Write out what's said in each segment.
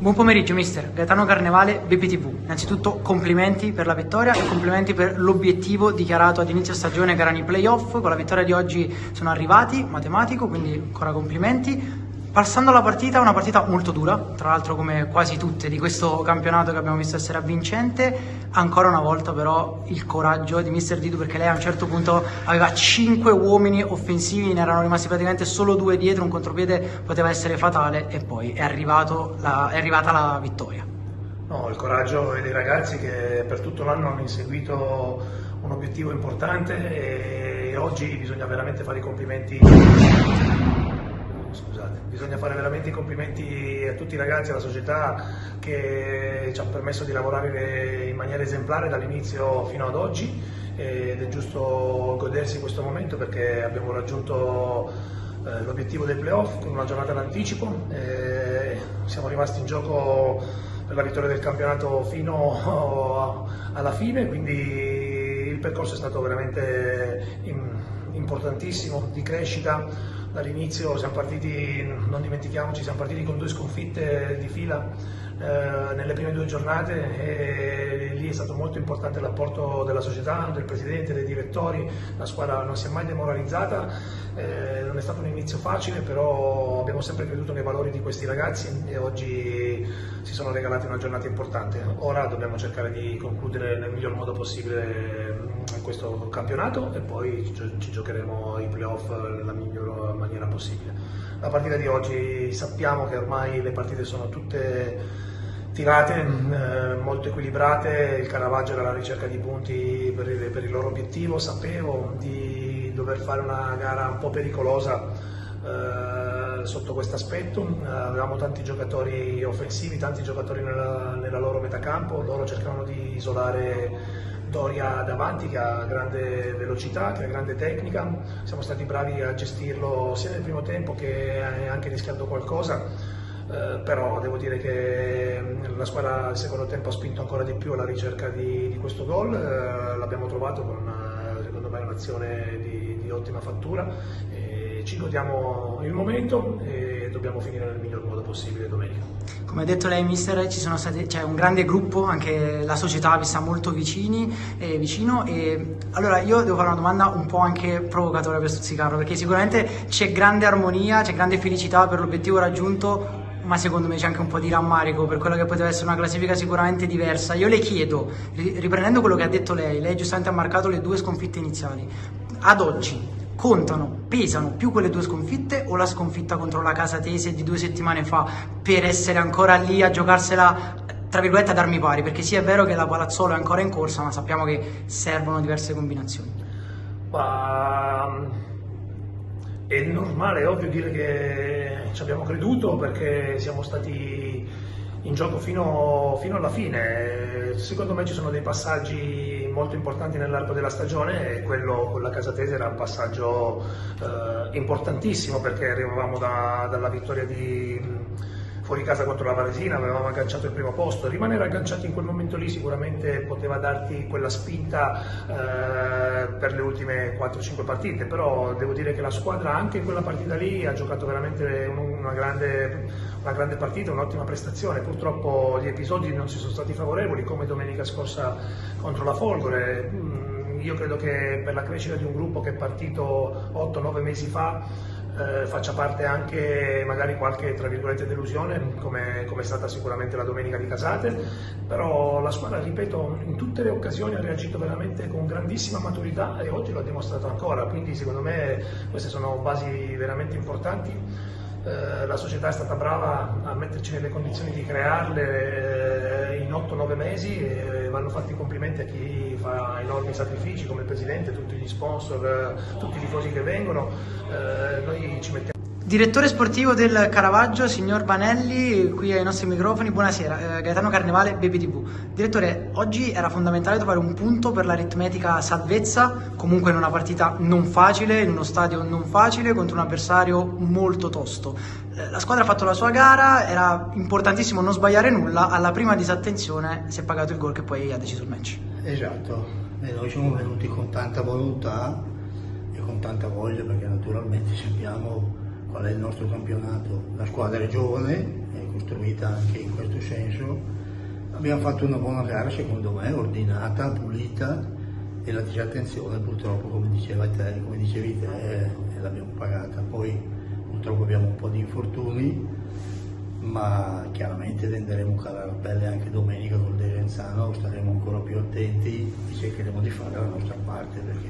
Buon pomeriggio mister, Gaetano Carnevale, BPTV. Innanzitutto complimenti per la vittoria e complimenti per l'obiettivo dichiarato ad inizio stagione che erano i playoff. Con la vittoria di oggi sono arrivati, matematico, quindi ancora complimenti. Passando alla partita, una partita molto dura, tra l'altro come quasi tutte di questo campionato che abbiamo visto essere avvincente. Ancora una volta però il coraggio di mister Didu, perché lei a un certo punto aveva 5 uomini offensivi, ne erano rimasti praticamente solo 2 dietro, un contropiede poteva essere fatale e poi è arrivata la vittoria. No, il coraggio dei ragazzi che per tutto l'anno hanno inseguito un obiettivo importante e oggi bisogna veramente fare i complimenti. Bisogna fare veramente i complimenti a tutti i ragazzi, alla società che ci ha permesso di lavorare in maniera esemplare dall'inizio fino ad oggi ed è giusto godersi questo momento perché abbiamo raggiunto l'obiettivo dei playoff con una giornata d'anticipo, siamo rimasti in gioco per la vittoria del campionato fino alla fine, quindi il percorso è stato veramente importantissimo di crescita. Dall'inizio siamo partiti, non dimentichiamoci, siamo partiti con 2 sconfitte di fila nelle prime 2 giornate e lì è stato molto importante l'apporto della società, del presidente, dei direttori. La squadra non si è mai demoralizzata, non è stato un inizio facile, però abbiamo sempre creduto nei valori di questi ragazzi e oggi si sono regalati una giornata importante. Ora dobbiamo cercare di concludere nel miglior modo possibile questo campionato e poi ci giocheremo i playoff nella miglior maniera possibile. La partita di oggi sappiamo che ormai le partite sono tutte tirate, molto equilibrate, il Caravaggio era alla ricerca di punti per il loro obiettivo, sapevo di dover fare una gara un po' pericolosa sotto questo aspetto, avevamo tanti giocatori offensivi, tanti giocatori nella loro metacampo, loro cercavano di isolare Doria davanti che ha grande velocità, che ha grande tecnica, siamo stati bravi a gestirlo sia nel primo tempo che anche rischiando qualcosa, però devo dire che la squadra al secondo tempo ha spinto ancora di più alla ricerca di questo gol, l'abbiamo trovato con secondo me un'azione di ottima fattura, ci godiamo il momento e dobbiamo finire nel miglior modo possibile domenica. Come ha detto lei mister, c'è un grande gruppo, anche la società vi sta molto vicino e allora io devo fare una domanda un po' anche provocatoria per stuzzicarlo, perché sicuramente c'è grande armonia, c'è grande felicità per l'obiettivo raggiunto, ma secondo me c'è anche un po' di rammarico per quella che poteva essere una classifica sicuramente diversa. Io le chiedo, riprendendo quello che ha detto lei giustamente ha marcato le 2 sconfitte iniziali, ad oggi contano, pesano più quelle 2 sconfitte o la sconfitta contro la Casatese di 2 settimane fa per essere ancora lì a giocarsela tra virgolette ad armi pari? Perché sì, è vero che la Palazzolo è ancora in corsa, ma sappiamo che servono diverse combinazioni. È normale, è ovvio dire che ci abbiamo creduto perché siamo stati in gioco fino alla fine. Secondo me ci sono dei passaggi molto importanti nell'arco della stagione e quello con la Casatese era un passaggio importantissimo perché arrivavamo dalla vittoria fuori casa contro la Varesina, avevamo agganciato il primo posto, rimanere agganciati in quel momento lì sicuramente poteva darti quella spinta per le ultime 4-5 partite, però devo dire che la squadra anche in quella partita lì ha giocato veramente una grande partita, un'ottima prestazione. Purtroppo gli episodi non si sono stati favorevoli come domenica scorsa contro la Folgore. Io credo che per la crescita di un gruppo che è partito 8-9 mesi fa faccia parte anche magari qualche tra virgolette delusione come è stata sicuramente la domenica di Casate, però la squadra, ripeto, in tutte le occasioni ha reagito veramente con grandissima maturità e oggi lo ha dimostrato ancora, quindi secondo me queste sono basi veramente importanti. La società è stata brava a metterci nelle condizioni di crearle in 8-9 mesi e vanno fatti i complimenti a chi fa enormi sacrifici come il presidente, tutti gli sponsor, tutti i tifosi che vengono, noi ci mettiamo. Direttore sportivo del Caravaggio, signor Banelli, qui ai nostri microfoni, buonasera, Gaetano Carnevale, BPTV. Direttore, oggi era fondamentale trovare un punto per l'aritmetica salvezza, comunque in una partita non facile, in uno stadio non facile, contro un avversario molto tosto. La squadra ha fatto la sua gara, era importantissimo non sbagliare nulla, alla prima disattenzione si è pagato il gol che poi ha deciso il match. Esatto, e noi siamo venuti con tanta volontà e con tanta voglia perché naturalmente sappiamo qual è il nostro campionato. La squadra è giovane, costruita anche in questo senso. Abbiamo fatto una buona gara, secondo me, ordinata, pulita, e la disattenzione purtroppo, come dicevi te, l'abbiamo pagata. Poi purtroppo abbiamo un po' di infortuni, ma chiaramente tenderemo a calare la pelle anche domenica col Desenzano, staremo ancora più attenti e cercheremo di fare la nostra parte, perché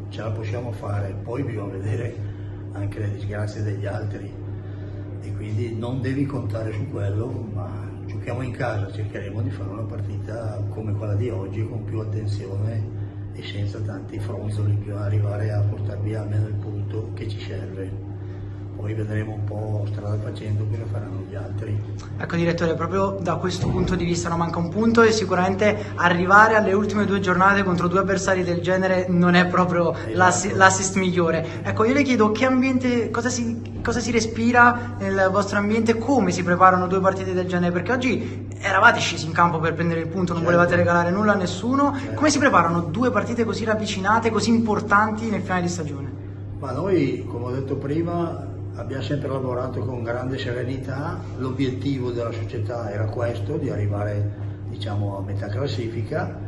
ce la possiamo fare. Poi bisogna vedere anche le disgrazie degli altri e quindi non devi contare su quello, ma giochiamo in casa, cercheremo di fare una partita come quella di oggi, con più attenzione e senza tanti fronzoli, più arrivare a portare via almeno il punto che ci serve. Poi vedremo un po' strada facendo cosa faranno gli altri. Ecco direttore, proprio da questo punto di vista non manca un punto, e sicuramente arrivare alle ultime 2 giornate contro 2 avversari del genere non è proprio l'assist migliore. Ecco, io le chiedo che ambiente, cosa si respira nel vostro ambiente, come si preparano 2 partite del genere, perché oggi eravate scesi in campo per prendere il punto, non volevate regalare nulla a nessuno. Come si preparano 2 partite così ravvicinate, così importanti nel finale di stagione? Ma noi, come ho detto prima, abbiamo sempre lavorato con grande serenità. L'obiettivo della società era questo, di arrivare, diciamo, a metà classifica.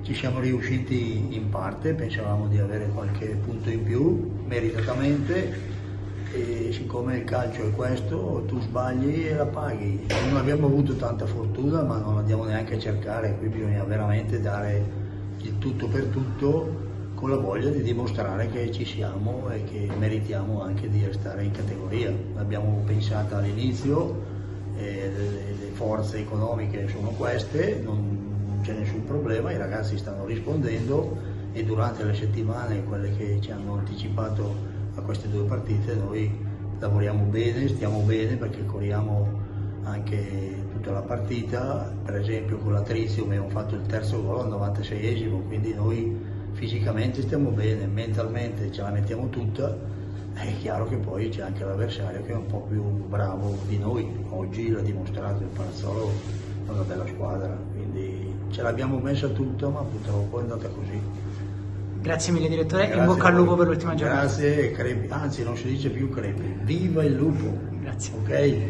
Ci siamo riusciti in parte, pensavamo di avere qualche punto in più, meritatamente, e siccome il calcio è questo, tu sbagli e la paghi. Non abbiamo avuto tanta fortuna, ma non andiamo neanche a cercare, qui bisogna veramente dare il tutto per tutto, con la voglia di dimostrare che ci siamo e che meritiamo anche di restare in categoria. L'abbiamo pensata all'inizio, le forze economiche sono queste, non c'è nessun problema, i ragazzi stanno rispondendo e durante le settimane, quelle che ci hanno anticipato a queste 2 partite, noi lavoriamo bene, stiamo bene, perché corriamo anche tutta la partita. Per esempio con la Trizio abbiamo fatto il terzo gol al 96esimo, quindi noi fisicamente stiamo bene, mentalmente ce la mettiamo tutta. È chiaro che poi c'è anche l'avversario che è un po' più bravo di noi, oggi l'ha dimostrato, il Palazzolo è una bella squadra, quindi ce l'abbiamo messa tutta, ma purtroppo è andata così. Grazie mille direttore, Grazie, in bocca al lupo per l'ultima giornata. Grazie, crepi, anzi non si dice più crepi, viva il lupo! Grazie. Ok?